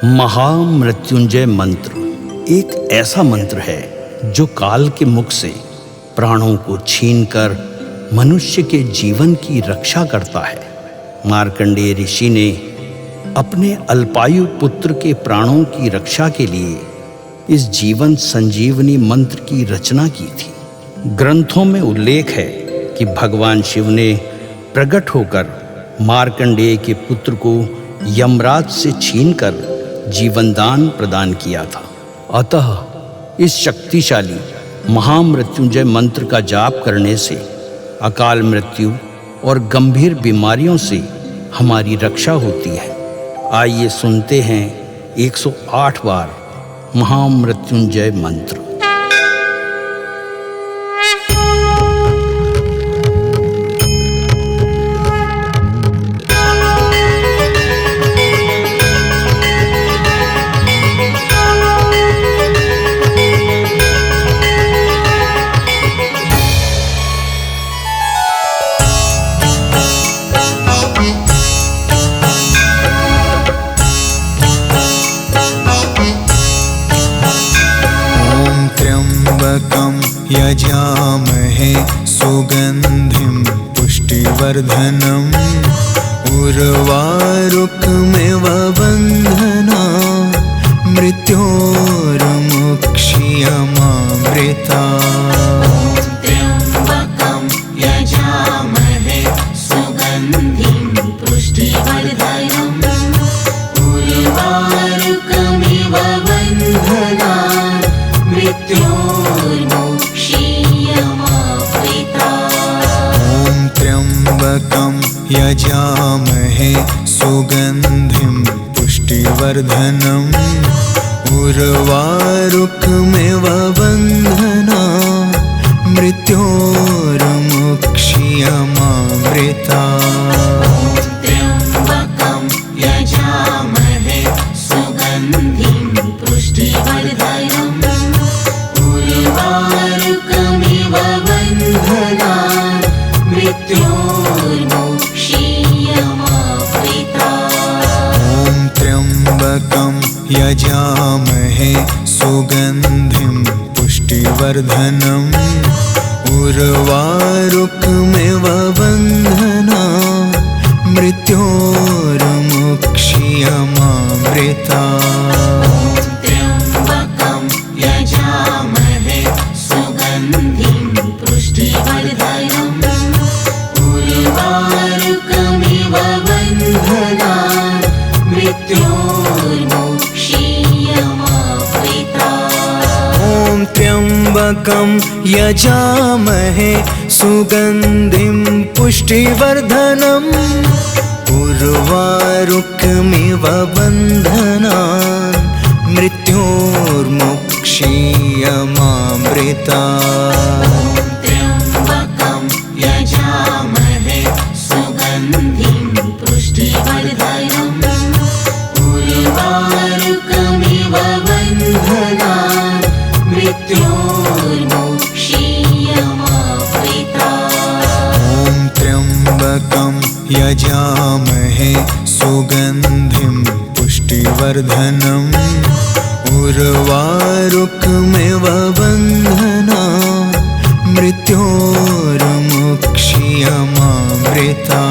महामृत्युंजय मंत्र एक ऐसा मंत्र है जो काल के मुख से प्राणों को छीनकर मनुष्य के जीवन की रक्षा करता है। मार्कंडेय ऋषि ने अपने अल्पायु पुत्र के प्राणों की रक्षा के लिए इस जीवन संजीवनी मंत्र की रचना की थी। ग्रंथों में उल्लेख है कि भगवान शिव ने प्रकट होकर मार्कंडेय के पुत्र को यमराज से छीनकर जीवनदान प्रदान किया था। अतः इस शक्तिशाली महामृत्युंजय मंत्र का जाप करने से अकाल मृत्यु और गंभीर बीमारियों से हमारी रक्षा होती है। आइए सुनते हैं 108 बार महामृत्युंजय मंत्र। यजामहे सुगंधिं पुष्टिवर्धनम् उर्वारुकमिव बन्धना मृत्योर्मुक्षीयमामृता। त्र्यम्बकं यजामहे सुगन्धिं पुष्टिवर्धनम् उर्वारुकमिव बन्धना त्र्यम्बकं यजामहे सुगन्धिं पुष्टिवर्धनम् उर्वारुकमिव बन्धना मृत्योर्मुक्षीयमामृता। त्र्यम्बकं यजामहे सुगन्धिं पुष्टिवर्धनम् उर्वारुकमिव बन्धना मृत्योर्मुक्षीयमामृता। त्र्यम्बकं यजामहे सुगन्धिं पुष्टिवर्धनम् उर्वारुकमिव बन्धना मृत्योर्मुक्षीयमामृता। त्र्यम्बकं यजामहे सुगन्धिं पुष्टिवर्धनम् उर्वारुकमिव बन्धना मृत्योर्मुक्षीयमामृता। त्र्यम्बकं यजामहे सुगन्धिं पुष्टिवर्धनम् उर्वारुकमिव बन्धना मृत्योर्मुक्षीयमामृता। त्र्यम्बकं यजामहे सुगन्धिं पुष्टिवर्धनम् उर्वारुकमिव बन्धना मृत्योर्मुक्षीयमामृता। त्र्यम्बकं यजामहे सुगन्धिं पुष्टिवर्धनम् उर्वारुकमिव बन्धना मृत्योर्मुक्षीयमामृता।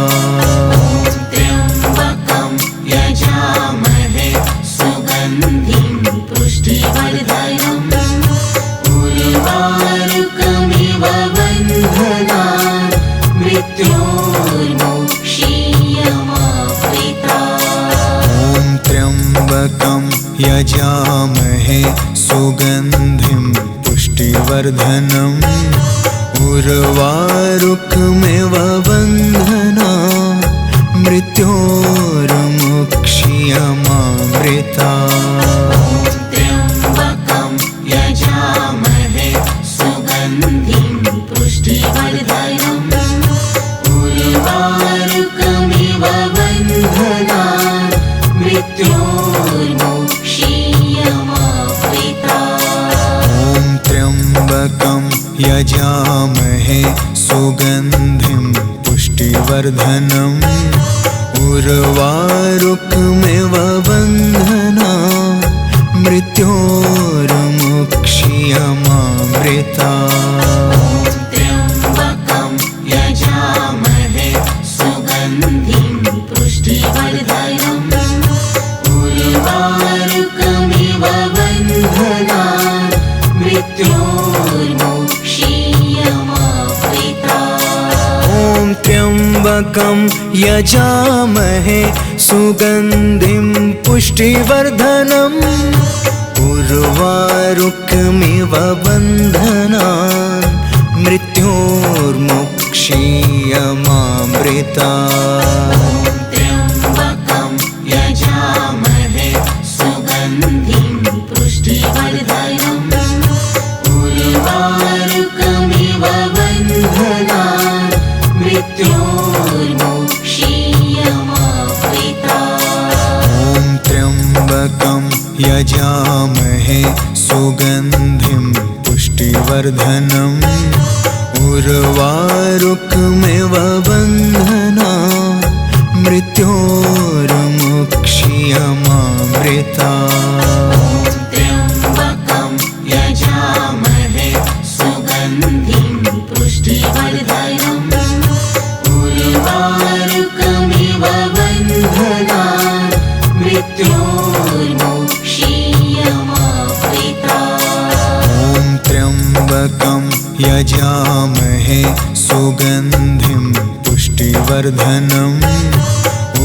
त्र्यम्बकं यजामहे सुगन्धिं पुष्टिवर्धनम् उर्वारुकमिव बन्धना मृत्योर्मुक्षीयमामृता। त्र्यम्बकं यजामहे सुगन्धिं पुष्टिवर्धनम् उर्वारुकमिव बन्धना मृत्योर्मुक्षीयमामृता। त्र्यम्बकं यजामहे सुगन्धिं पुष्टिवर्धनम् उर्वारुकमिव बन्धना मृत्योर्मुक्षीयमामृता। त्र्यम्बकं यजामहे सुगन्धिं पुष्टिवर्धनम् उर्वारुकमिव बन्धना मृत्योर्मुक्षीयमामृता त्र्यम्बकं यजामहे सुगन्धिं पुष्टिवर्धनम् उर्वारुकमिव बन्धनान् मृत्योर्मुक्षीयमामृता ॐ त्र्यम्बकं यजामहे सुगन्धिं पुष्टिवर्धनम् उर्वारुकमिव बन्धनान् मृत्योर्मुक्षीयमामृता त्र्यम्बकं यजामहे सुगन्धिं पुष्टिवर्धनम् उर्वारुकमिव बन्धनान् मृत्योर्मुक्षीयमामृता ॐ त्र्यम्बकं यजामहे सुगन्धिं पुष्टिवर्धनम् उर्वारुकमिव बन्धनान् मृत्योर्मुक्षीयमामृता त्र्यम्बकं यजामहे सुगन्धिं पुष्टिवर्धनम् उर्वारुकमिव बन्धनान् मृत्योर्मुक्षीयमामृता ॐ त्र्यम्बकं यजामहे सुगन्धिं पुष्टिवर्धनम्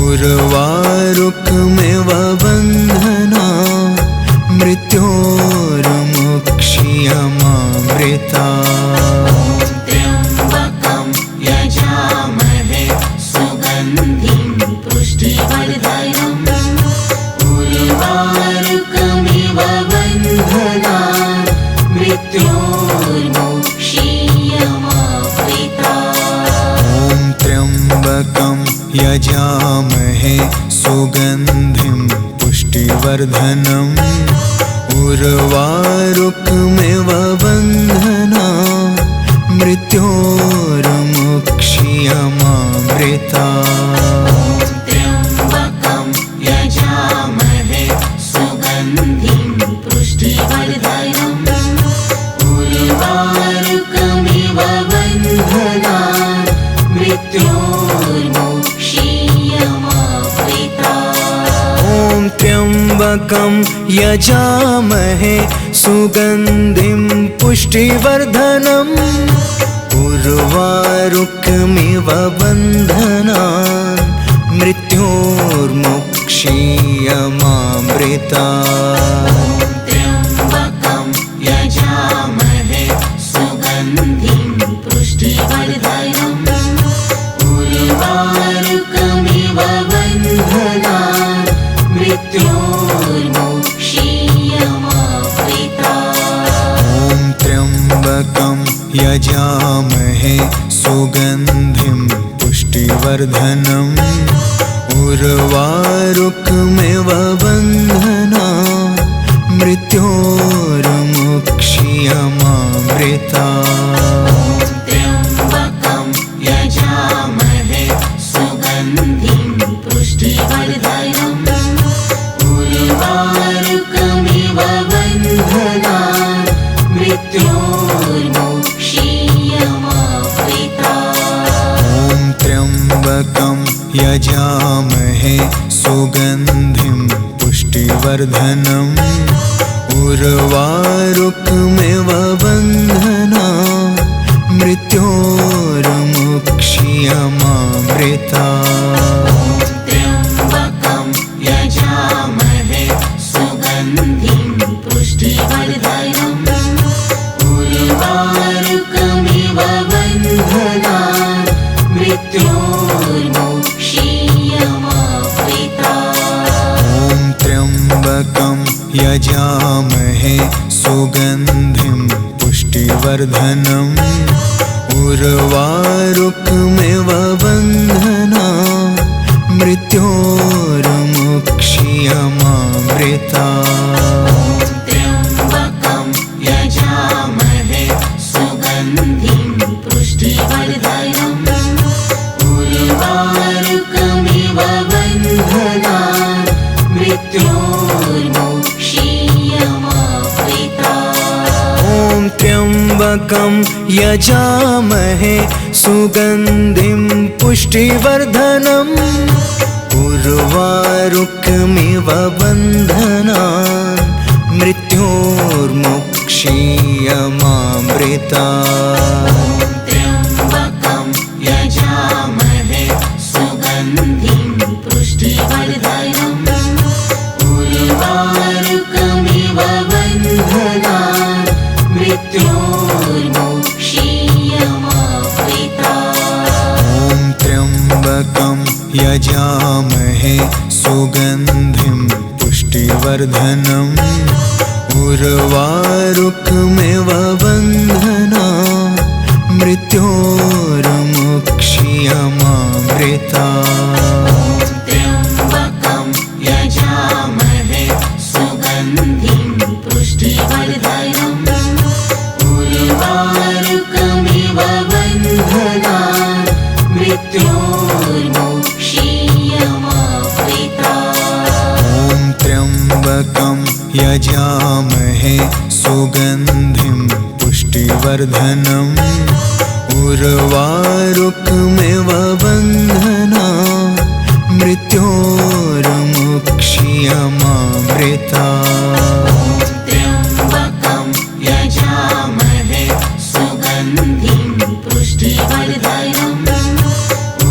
उर्वारुकमिव बन्धनान् मृत्योर्मुक्षीयमामृता त्र्यम्बकं यजामहे सुगन्धिं पुष्टिवर्धनम् उर्वारुकमिव बन्धनान् मृत्योर्मुक्षीयमामृता ॐ त्र्यम्बकं यजामहे सुगन्धिं पुष्टिवर्धनम् उर्वारुकमिव बन्धनान् मृत्योर्मुक्षीयमामृता त्र्यम्बकं यजामहे सुगन्धिं पुष्टिवर्धनम् उर्वारुकमिव बन्धनान् मृत्योर्मुक्षीयमामृता ॐ त्र्यम्बकं यजामहे सुगन्धिं पुष्टिवर्धनम् उर्वारुकमिव बन्धनान् मृत्योर्मुक्षीयमामृता त्र्यम्बकं यजामहे सुगन्धिं पुष्टिवर्धनम् उर्वारुकमिव बन्धनान् मृत्योर्मुक्षीयमामृता ॐ त्र्यम्बकं यजामहे सुगन्धिं पुष्टिवर्धनम् उर्वारुकमिव बन्धनान् मृत्योर्मुक्षीयमामृता त्र्यम्बकं यजामहे सुगन्धिं पुष्टिवर्धनम् उर्वारुकमिव बन्धनान् मृत्योर्मुक्षीयमामृता ॐ त्र्यम्बकं यजामहे सुगन्धिं पुष्टिवर्धनम् उर्वारुकमिव बन्धनान् मृत्योर्मुक्षीयमामृता त्र्यम्बकं यजामहे सुगन्धिं पुष्टिवर्धनम् उर्वारुकमिव बन्धनान् मृत्योर्मुक्षीयमामृता ॐ त्र्यम्बकं यजामहे सुगन्धिं पुष्टिवर्धनम् उर्वारुकमिव बन्धनान् मृत्योर्मुक्षीयमामृता त्र्यम्बकं यजामहे सुगन्धिं पुष्टिवर्धनम् उर्वारुकमिव त्र्यम्बकं यजामहे सुगन्धिं पुष्टिवर्धनम् उर्वारुकमिव बन्धनान् मृत्योर्मुक्षीयमामृतात्। त्र्यम्बकं यजामहे सुगन्धिं पुष्टिवर्धनम् उर्वारुकमिव बन्धनान् मृत्योर्मुक्षीयमामृतात्। ॐ त्र्यम्बकं यजामहे सुगन्धिं पुष्टिवर्धनम् उर्वारुकमिव बन्धनान् मृत्योर्मुक्षीयमामृतात्। त्र्यम्बकं यजामहे सुगन्धिं पुष्टिवर्धनम् उर्वारुकमिव बन्धनान् मृत्योर्मुक्षीयमामृतात्। ॐ त्र्यम्बकं यजामहे सुगन्धिं पुष्टिवर्धनम् उर्वारुकमिव बन्धनान् मृत्योर्मुक्षीयमामृतात्। त्र्यम्बकं यजामहे सुगन्धिं पुष्टिवर्धनम्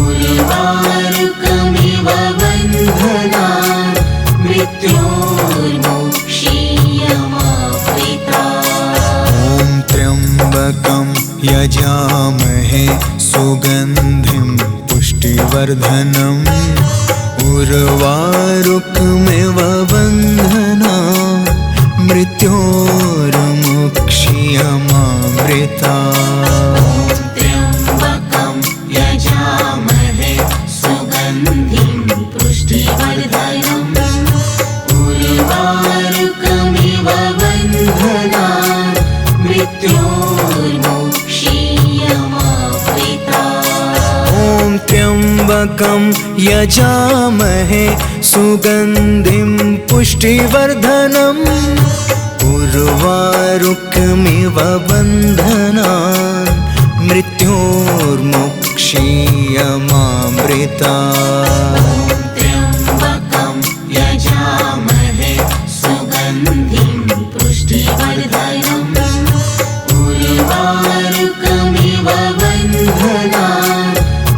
उर्वारुकमिव बन्धनान् मृत्योर्मुक्षीयमामृतात्। ॐ त्र्यम्बकं यजामहे सुगन्धिं पुष्टिवर्धनम् उर्वारुकमिव बन्धनान् मृत्योर्मुक्षीयमामृतात्। त्र्यम्बकं यजामहे सुगन्धिं पुष्टिवर्धनम् उर्वारुकमिव बन्धनान् मृत्योर्मुक्षीयमामृतात्। ॐ त्र्यम्बकं यजामहे सुगन्धिं पुष्टिवर्धनम् उर्वारुकमिव बन्धनान् मृत्योर्मुक्षीयमामृतात्। त्र्यम्बकं यजामहे सुगन्धिं पुष्टिवर्धनम् उर्वारुकमिव बन्धनान्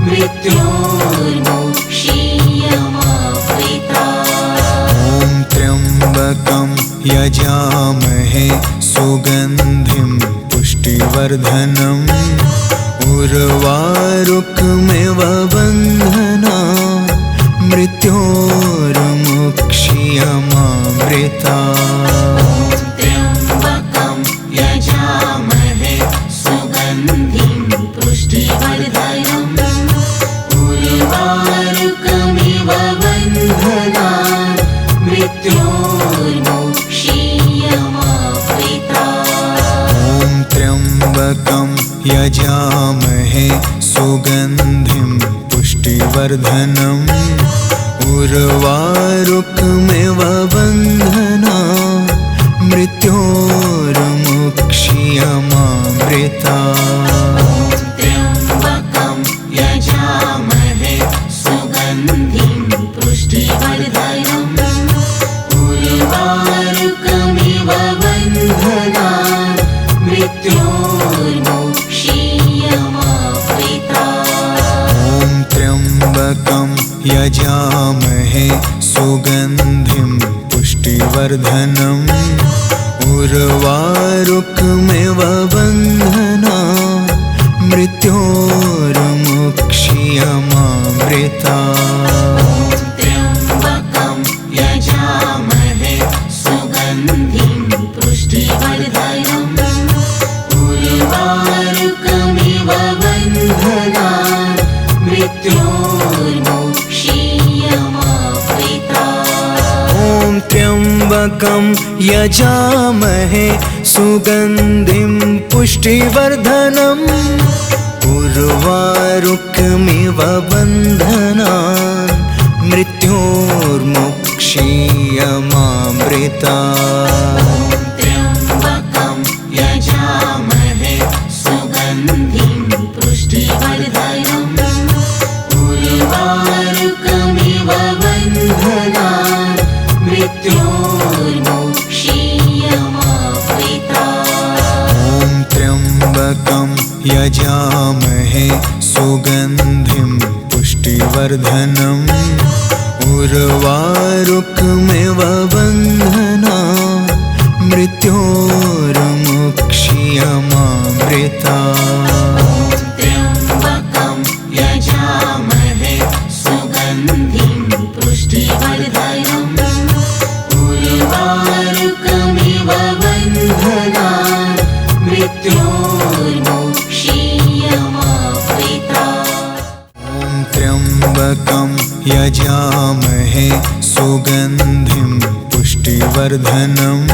मृत्योर्मुक्षीयमामृतात्। ॐ त्र्यम्बकं यजामहे सुगन्धिं पुष्टिवर्धनम् उर्वारुकमिव बन्धनान् मृत्योर्मुक्षीयमामृतात्। त्र्यम्बकं यजामहे सुगन्धिं पुष्टिवर्धनम् उर्वारुकमिव बन्धनान् मृत्योर्मुक्षीयमामृतात्। ॐ त्र्यम्बकं यजामहे सुगन्धिं पुष्टिवर्धनम् उर्वारुकमिव बन्धनान् मृत्योर्मुक्षीयमामृतात्। त्र्यम्बकं यजामहे सुगन्धिं पुष्टिवर्धनम् उर्वारुकमिव बन्धनान् मृत्योर्मुक्षीयमामृतात्। ॐ त्र्यम्बकं यजामहे सुगन्धिं पुष्टिवर्धनम् उर्वारुकमिव बन्धनान् मृत्योर्मुक्षीयमामृतात्। त्र्यम्बकं यजामहे सुगन्धिं पुष्टिवर्धनम् उर्वारुकमिव बन्धनान् मृत्योर्मुक्षीयमामृतात्। ॐ त्र्यम्बकं यजामहे सुगन्धिं पुष्टिवर्धनम् उर्वारुकमिव बन्धनान् मृत्योर्मुक्षीयमामृतात्। त्र्यम्बकं यजामहे यजामहे सुगन्धिं पुष्टिवर्धनम् उर्वारुकमिव बन्धनान् मृत्योर्मुक्ष्यमामृतात्। त्र्यम्बकं यजामहे सुगन्धिं पुष्टिवर्धनम् उर्वारुकमिव बन्धनान् मृत्योर्मुक्ष्यमामृतात्। ॐ त्र्यम्बकं यजामहे सुगन्धिं पुष्टिवर्धनम्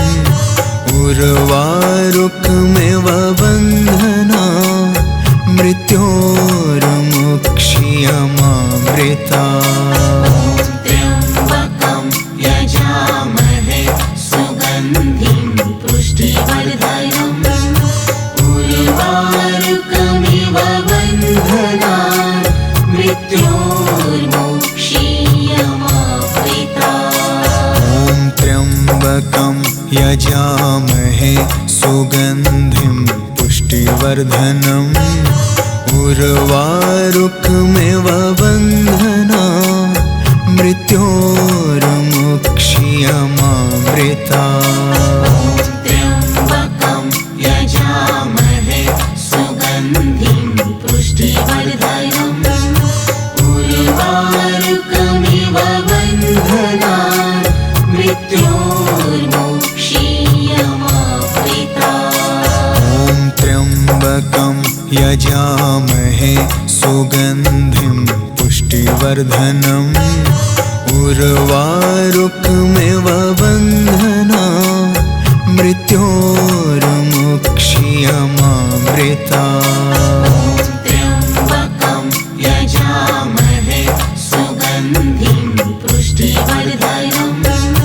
उर्वारुकमिव बन्धनान् मृत्योर्मुक्ष्यमामृतात्। त्र्यम्बकं यजामहे सुगन्धिं पुष्टिवर्धनम् उर्वारुकमिव बन्धनान् मृत्योर्मुक्ष्यमामृतात्। ॐ त्र्यम्बकं यजामहे सुगन्धिं पुष्टिवर्धनम् उर्वारुकमिव बन्धनान् मृत्योर्मुक्ष्यमामृतात्। त्र्यम्बकं यजामहे सुगन्धिं पुष्टिवर्धनम् उर्वारुकमिव बन्धनान् मृत्योर्मुक्ष्यमामृतात्। ॐ त्र्यम्बकं यजामहे सुगन्धिं पुष्टिवर्धनम् उर्वारुकमिव बन्धनान् मृत्योर्मुक्ष्यमामृतात्। त्र्यम्बकं यजामहे सुगन्धिं पुष्टिवर्धनम्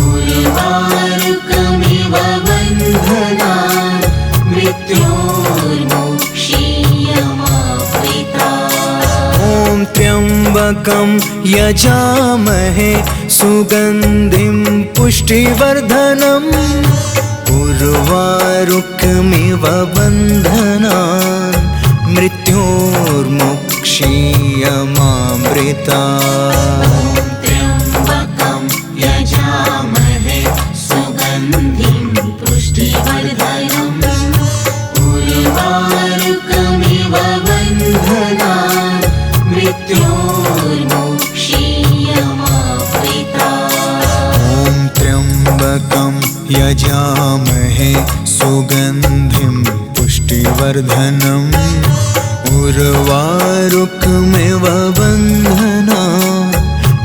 उर्वारुकमिव बन्धनान् मृत्योर्मुक्ष्यमामृतात्। ॐ त्र्यम्बकं यजामहे सुगन्धिं पुष्टिवर्धनम् उर्वारुकमिव बन्धनान् मृत्योर्मुक्ष्यमामृतात्। त्र्यम्बकं यजामहे सुगन्धिं पुष्टिवर्धनम् उर्वारुकमिव बन्धनान् मृत्योर्मुक्ष्यमामृतात्। ॐ त्र्यम्बकं यजामहे सुगन्धिं पुष्टिवर्धनम् उर्वारुकमिव बन्धनान्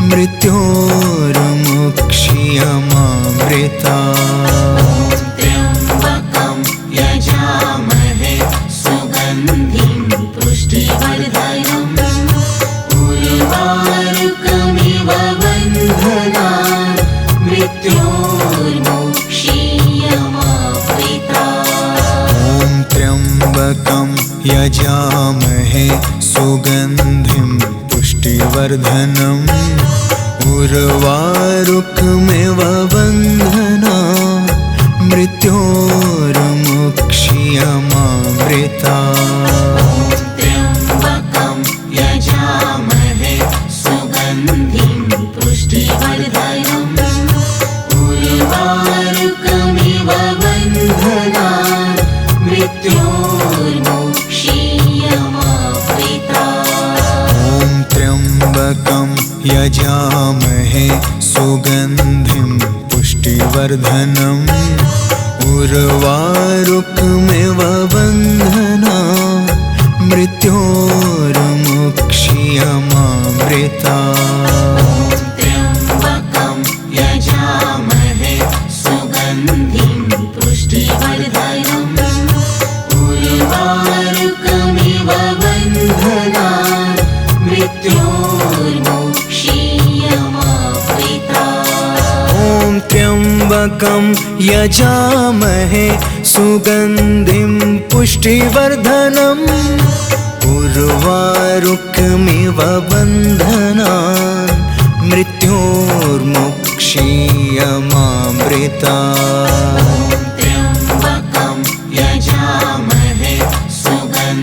मृत्योर्मुक्ष्यमामृतात्। त्र्यम्बकं यजामहे सुगन्धिं पुष्टिवर्धनम् उर्वारुकमिव बन्धनान् मृत्योर्मुक्ष्यमामृतात्। ॐ त्र्यम्बकं यजामहे सुगन्धिं पुष्टिवर्धनम् उर्वारुकमिव बन्धनान् मृत्योर्मुक्ष्यमामृतात्। त्र्यम्बकं यजामहे सुगन्धिं पुष्टिवर्धनम् उर्वारुकमिव बन्धनान् मृत्योर्मुक्ष्यमामृतात्। ॐ त्र्यम्बकं यजामहे सुगन्धिं पुष्टिवर्धनम् उर्वारुकमिव बन्धनान् मृत्योर्मुक्ष्यमामृतात्। त्र्यम्बकं यजामहे सुगन्धिं पुष्टिवर्धनम् उर्वारुकमिव बन्धनान् मृत्योर्मुक्ष्यमामृतात्। ॐ त्र्यम्बकं यजामहे सुगन्धिं पुष्टिवर्धनम् उर्वारुकमिव बन्धनान् मृत्योर्मुक्ष्यमामृतात्। त्र्यम्बकं यजामहे सुगन्धिं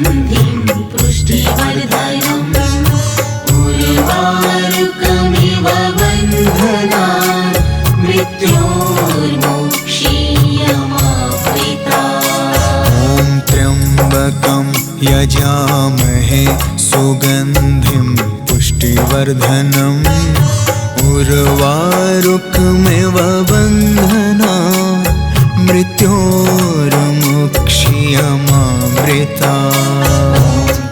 मृत्योर्मुक्षीयमामृता। ॐ त्र्यम्बकं यजामहे सुगन्धिं पुष्टिवर्धनम् उर्वारुकमिव बन्धनान् मृत्योर्मुक्षीयमामृता।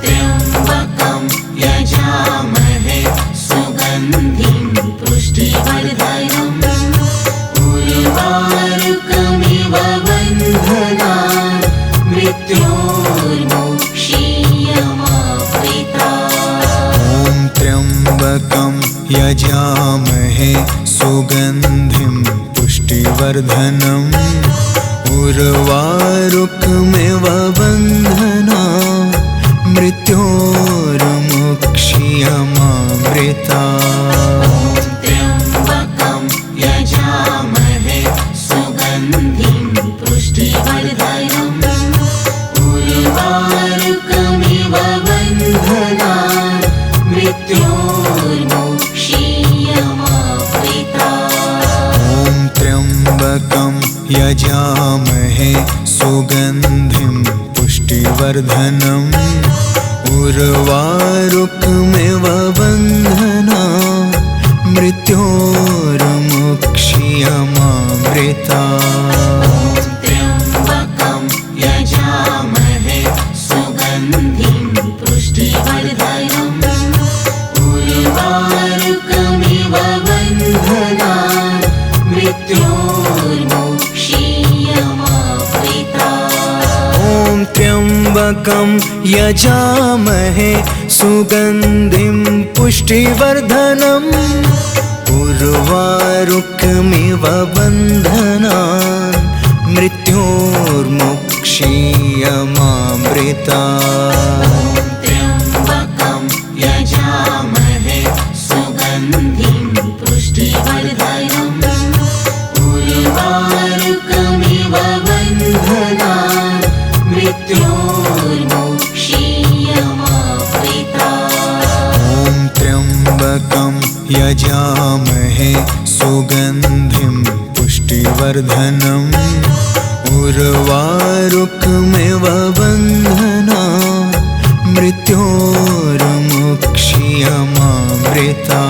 त्र्यम्बकं यजामहे सुगन्धिं पुष्टिवर्धनम् उर्वारुकमिव बन्धनान् मृत्योर्मुक्षीयमामृता। ॐ त्र्यम्बकं यजामहे सुगन्धिं पुष्टिवर्धनम् उर्वारुकमिव बन्धनान् मृत्योर्मुक्षीयमामृता। त्र्यम्बकं यजामहे सुगन्धिं पुष्टिवर्धनम् उर्वारुकमिव बन्धनान् मृत्योर्मुक्षीयमामृता। ॐ त्र्यम्बकं यजामहे सुगन्धिं पुष्टिवर्धनम् उर्वारुकमिव बन्धनान् मृत्योर्मुक्षीयमामृता। त्र्यम्बकं यजामहे सुगन्धिं पुष्टिवर्धनम् उर्वारुकमिव बन्धनान् मृत्योर्मुक्षीयमामृता। ॐ त्र्यम्बकं यजामहे सुगन्धिं पुष्टिवर्धनम् उर्वारुकमिव बन्धनान् मृत्योर्मुक्षीयमामृता। त्र्यम्बकं यजामहे सुगन्धिं पुष्टिवर्धनम् उर्वारुकमिव बन्धनान् मृत्योर्मुक्षीयमामृता। ॐ त्र्यम्बकं यजामहे सुगन्धिं पुष्टिवर्धनम् उर्वारुकमिव बन्धनान् मृत्योर्मुक्षीयमामृता।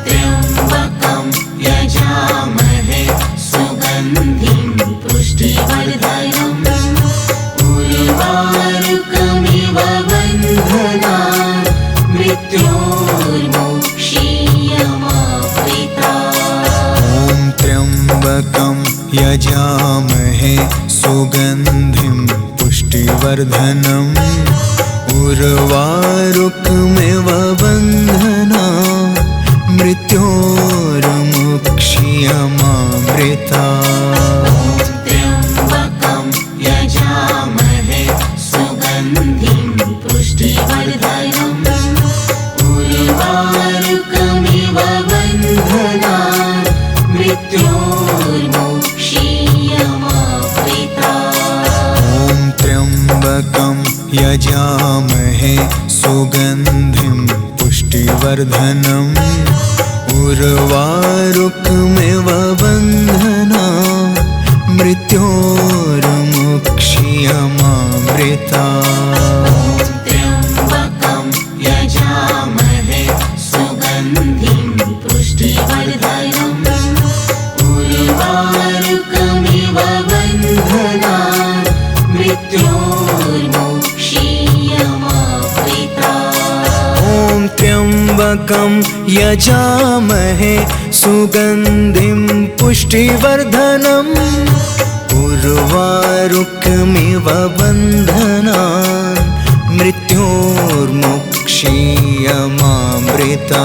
त्र्यम्बकं यजामहे सुगन्धिं पुष्टिवर्धनम् उर्वारुकमिव बन्धनान् मृत्योर्मुक्षीयमामृता। ॐ त्र्यम्बकं यजामहे सुगन्धिं पुष्टिवर्धनम् उर्वारुकमिव बन्धनान् मृत्योर्मुक्षीयमामृता। त्र्यम्बकं यजामहे सुगन्धिं पुष्टिवर्धनम् उर्वारुकमिव बन्धनान् मृत्योर्मुक्षीयमामृता। ॐ त्र्यम्बकं यजामहे सुगन्धिं पुष्टिवर्धनम् उर्वारुकमिव बन्धनान् मृत्योर्मुक्षीयमामृता। त्र्यम्बकं यजामहे सुगन्धिं पुष्टिवर्धनम् उर्वारुकमिव बन्धनान् मृत्योर्मुक्षीयमामृता। ॐ त्र्यम्बकं यजामहे सुगन्धिं पुष्टिवर्धनम् उर्वारुकमिव बन्धनान् मृत्योर्मुक्षीयमामृता।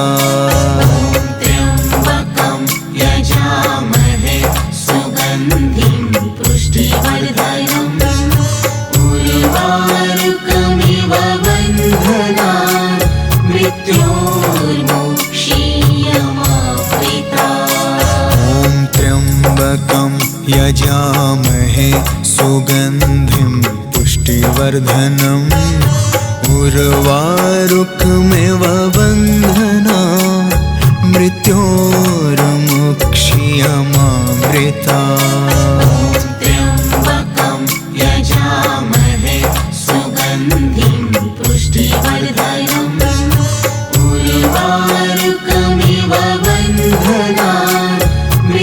त्र्यम्बकं यजामहे सुगन्धिं पुष्टिवर्धनम् उर्वारुकमिव बन्धनान् मृत्योर्मुक्षीयमामृता। ॐ त्र्यम्बकं यजामहे सुगन्धिं पुष्टिवर्धनम् उर्वारुकमिव बन्धनान् मृत्योर्मुक्षीयमामृता।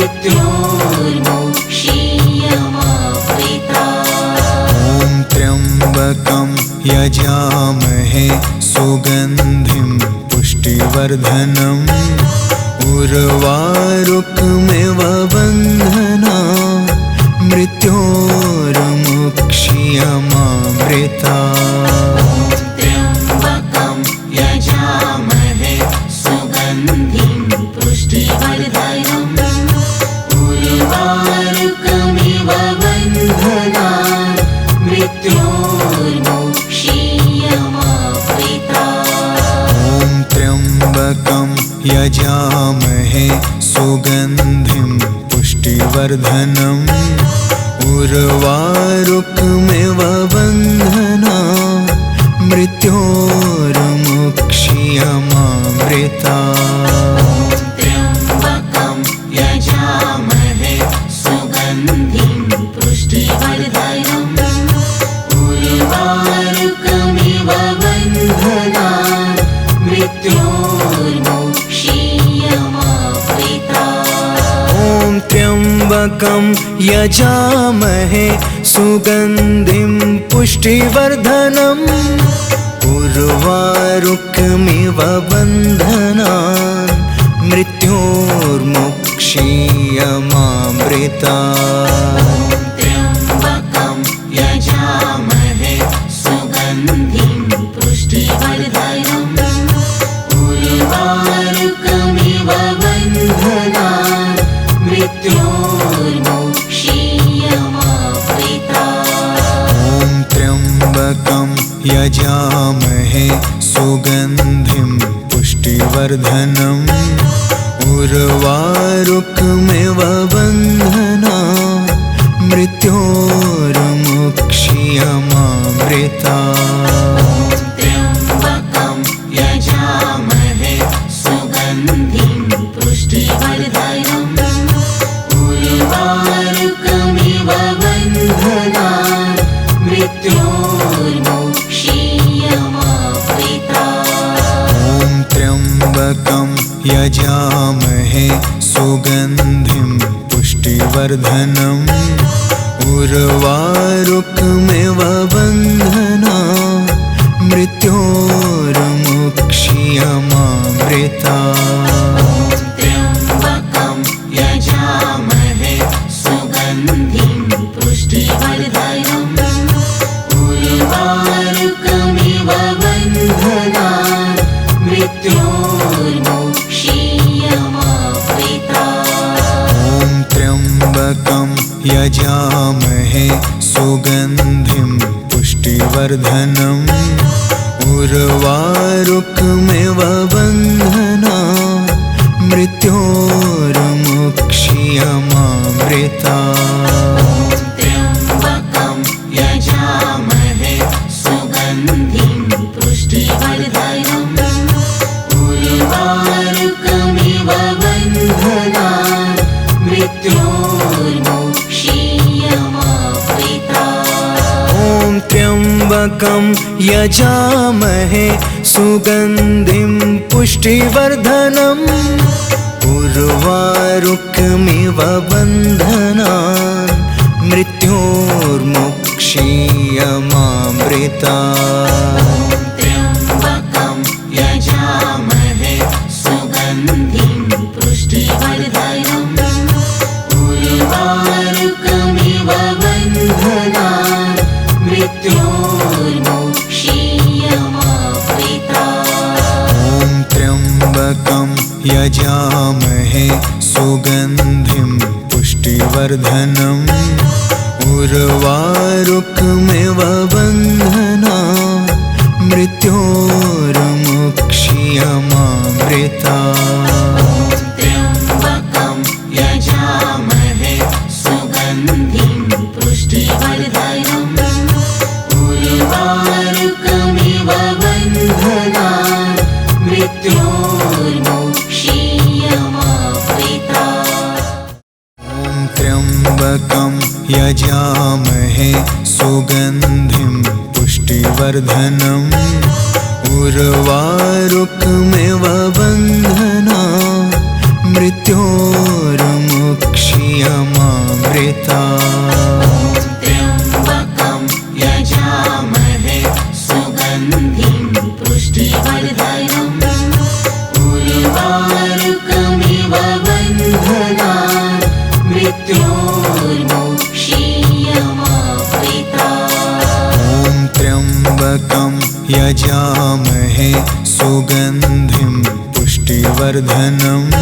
मृत्योर्मोक्षीयमावृता। ॐ त्र्यम्बकं यजामहे सुगन्धिं पुष्टिवर्धनम् उर्वारुकमिव बन्धनान् मृत्योर्मुक्षीयमामृता। त्र्यम्बकं यजामहे सुगन्धिं पुष्टिवर्धनम् उर्वारुकमिव बन्धनान् मृत्योर्मुक्षीयमावृता। ॐ त्र्यम्बकं यजामहे सुगन्धिं पुष्टिवर्धनम् उर्वारुकमिव बन्धनान् मृत्योर्मुक्षीयमामृता। त्र्यम्बकं यजामहे सुगन्धिं पुष्टिवर्धनम् उर्वारुकमिव बन्धनान् मृत्योर्मुक्षीयमावृता। ॐ त्र्यम्बकं यजामहे सुगन्धिं पुष्टिवर्धनम् उर्वारुकमिव बन्धनान् मृत्योर्मुक्षीयमामृता। त्र्यम्बकं यजामहे सुगन्धिं पुष्टिवर्धनम् उर्वारुकमिव बन्धनान् मृत्योर्मुक्षीयमावृता। ॐ त्र्यम्बकं यजामहे सुगन्धिं पुष्टिवर्धनम् उर्वारुकमिव बन्धनान् मृत्योर्मुक्षीयमामृता। त्र्यम्बकं यजामहे सुगन्धिं पुष्टिवर्धनम् उर्वारुकमिव बन्धनान् मृत्योर्मुक्षीयमावृता। ॐ त्र्यम्बकं यजामहे सुगन्धिं पुष्टिवर्धनम् उर्वारुकमिव बन्धनान् मृत्योर्मुक्षीयमामृता। त्र्यम्बकं यजामहे सुगन्धिं पुष्टिवर्धनम् उर्वारुकमिव बन्धनान् मृत्योर्मुक्षीयमावृता। ॐ त्र्यम्बकं यजामहे सुगन्धिं पुष्टिवर्धनम् उर्वारुकमिव बन्धनान् मृत्योर्मुक्षीयमामृता। त्र्यम्बकं यजामहे सुगन्धिं पुष्टिवर्धनम् उर्वारुकमिव बन्धनान् मृत्योर्मुक्षीयमावृता। ॐ त्र्यम्बकं यजामहे सुगन्धिं पुष्टिवर्धनम् उर्वारुकमिव बन्धनान् मृत्योर्मुक्षीयमामृता। त्र्यम्बकं यजामहे सुगन्धिं पुष्टिवर्धनम् उर्वारुकमिव बन्धनान् मृत्योर्मुक्षीयमावृता। ॐ त्र्यम्बकं यजामहे सुगन्धिं पुष्टिवर्धनम् उर्वारुकमिव बन्धनान् मृत्योर्मुक्षीयमामृता। त्र्यम्बकं यजामहे सुगन्धिं पुष्टिवर्धनम् उर्वारुकमिव बन्धनान् मृत्योर्मुक्षीयमावृता। ॐ त्र्यम्बकं यजामहे सुगन्धिं पुष्टिवर्धनम् उर्वारुकमिव बन्धनान् मृत्योर्मुक्षीयमामृता। त्र्यम्बकं यजामहे सुगन्धिं पुष्टिवर्धनम्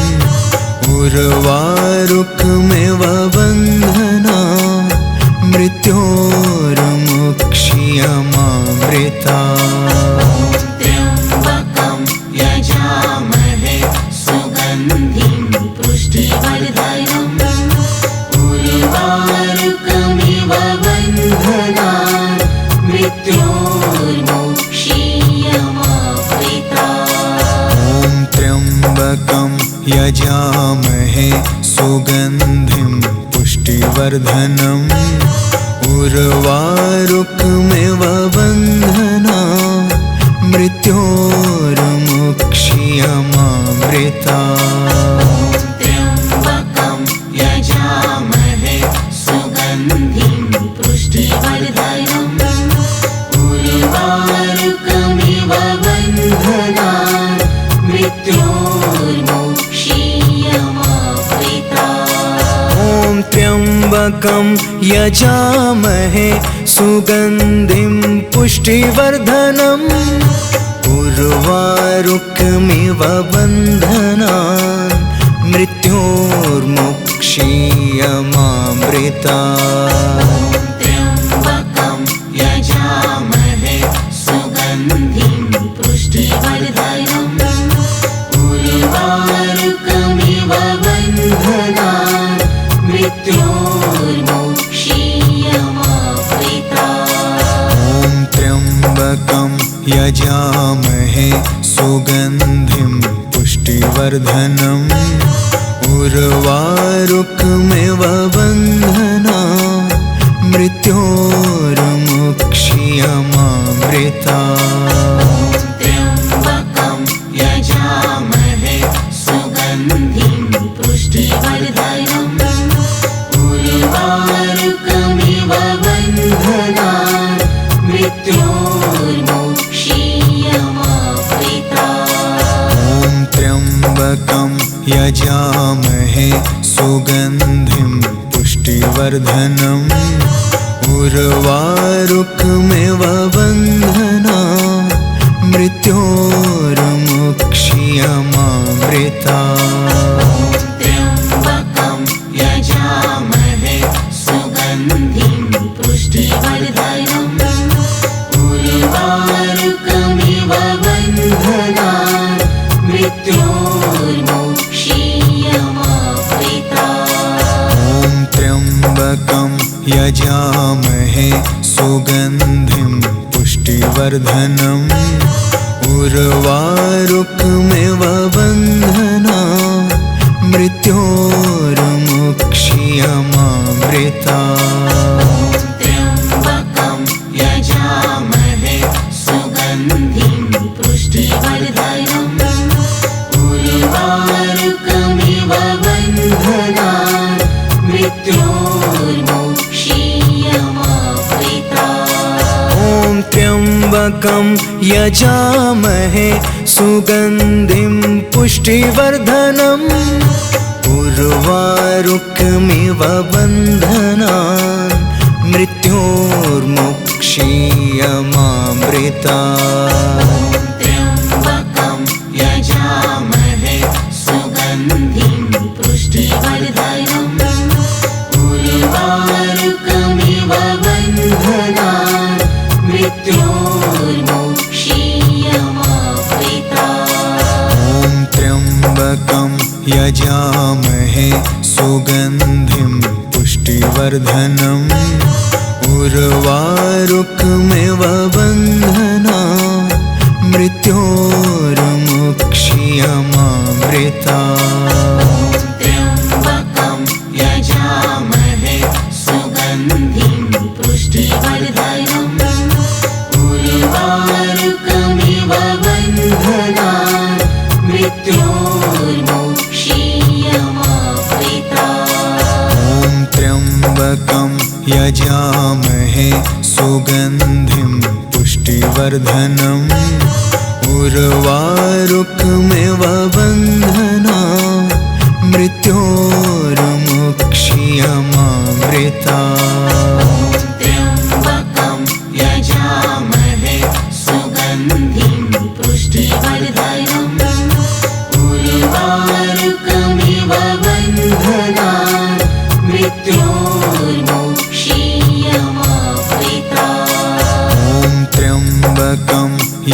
उर्वारुकमिव बन्धनान् मृत्योर्मुक्ष्यमामृतात्। त्र्यम्बकं यजामहे सुगन्धिं पुष्टिवर्धनम् उर्वारुकमिव बन्धनान् मृत्योर्मुक्ष्यमामृतात्। ॐ त्र्यम्बकं यजामहे सुगन्धिं पुष्टिवर्धनम् उर्वारुकमिव बन्धनान् मृत्योर्मुक्ष्यमामृतात्। त्र्यम्बकं यजामहे सुगन्धिं पुष्टिवर्धनम् उर्वारुकमिव बन्धनान् मृत्योर्मुक्ष्यमामृतात्। ॐ त्र्यम्बकं यजामहे सुगन्धिं पुष्टिवर्धनम् उर्वारुकमिव बन्धनान् मृत्योर्मुक्ष्यमामृतात्। त्र्यम्बकं यजामहे सुगन्धिं पुष्टिवर्धनम् उर्वारुकमिव बन्धनान् मृत्योर्मुक्ष्यमामृतात्। ॐ त्र्यम्बकं यजामहे सुगन्धिं पुष्टिवर्धनम् उर्वारुकमिव बन्धनान् मृत्योर्मुक्ष्यमामृतात्। त्र्यम्बकं यजामहे सुगन्धिं पुष्टिवर्धनम् उर्वारुकमिव बन्धनान् मृत्योर्मुक्ष्यमामृतात्। ॐ त्र्यम्बकं यजामहे सुगन्धिं पुष्टिवर्धनम् उर्वारुकमिव बन्धनान् मृत्योर्मुक्ष्यमामृतात्। त्र्यम्बकं यजामहे सुगन्धिं पुष्टिवर्धनम् उर्वारुकमिव बन्धनान् मृत्योर्मुक्ष्यमामृतात्। ॐ त्र्यम्बकं यजामहे सुगन्धिं पुष्टिवर्धनम् उर्वारुकमिव बन्धनान् मृत्योर्मुक्ष्यमामृतात्। त्र्यम्बकं यजामहे सुगन्धिं पुष्टिवर्धनम् उर्वारुकमिव बन्धनान् मृत्योर्मुक्ष्यमामृतात्। ॐ त्र्यम्बकं यजामहे सुगन्धिं पुष्टिवर्धनम् उर्वारुकमिव बन्धनान् मृत्योर्मुक्ष्यमामृतात्। त्र्यम्बकं यजामहे सुगन्धिं पुष्टिवर्धनम् उर्वारुकमिव बन्धनान् मृत्योर्मुक्ष्यमामृतात्। ॐ त्र्यम्बकं यजामहे सुगन्धिं पुष्टिवर्धनम् उर्वारुकमिव बन्धनान् मृत्योर्मुक्ष्यमामृतात्। त्र्यम्बकं यजामहे सुगन्धिं पुष्टिवर्धनम् उर्वारुकमिव बन्धनान् मृत्योर्मुक्ष्यमामृतात्। ॐ त्र्यम्बकं यजामहे सुगन्धिं पुष्टिवर्धनम् उर्वारुकमिव बन्धनान् मृत्योर्मुक्ष्यमामृतात्। त्र्यम्बकं यजामहे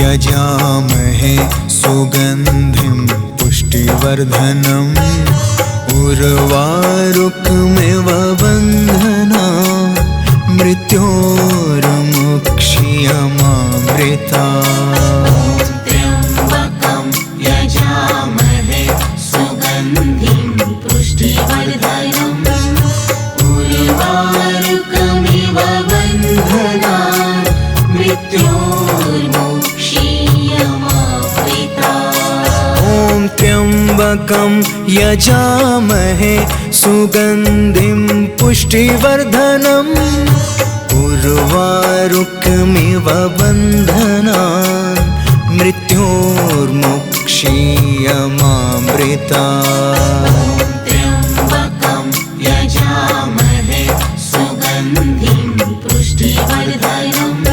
यजामहे सुगन्धिं पुष्टिवर्धनम् उर्वारुकमिव बन्धनात् मृत्योर्मुक्ष्यमामृतात् त्र्यम्बकं यजामहे सुगन्धिं पुष्टिवर्धनम् उर्वारुकमिव बन्धनात् मृत्योर्मुक्ष्यमामृतात् ॐ त्र्यम्बकं यजामहे सुगन्धिं पुष्टिवर्धनम् उर्वारुकमिव बन्धनात् मृत्योर्मुक्ष्यमामृतात् त्र्यम्बकं यजामहे सुगन्धिं पुष्टिवर्धनम्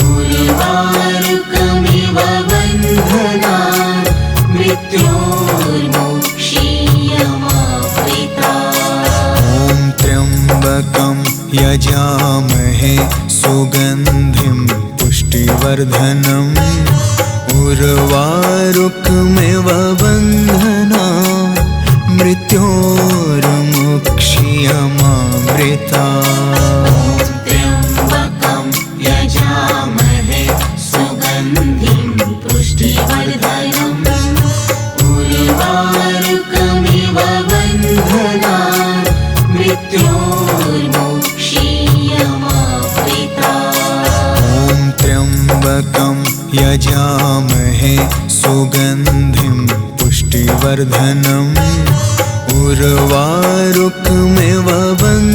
उर्वारुकमिव बन्धनात् मृत्योर्मुक्ष्यमामृतात् ॐ त्र्यम्बकं यजामहे सुगन्धिं पुष्टिवर्धनम् उर्वारुकमिव बन्धनात् मृत्योर्मुक्ष्यमामृतात् त्र्यम्बकं यजामहे सुगन्धिं पुष्टिवर्धनम् उर्वारुकमिव बन्धनात् मृत्योर्मुक्ष्यमामृतात् ॐ त्र्यम्बकं यजामहे सुगन्धिं पुष्टिवर्धनम् उर्वारुकमिव बन्धनात्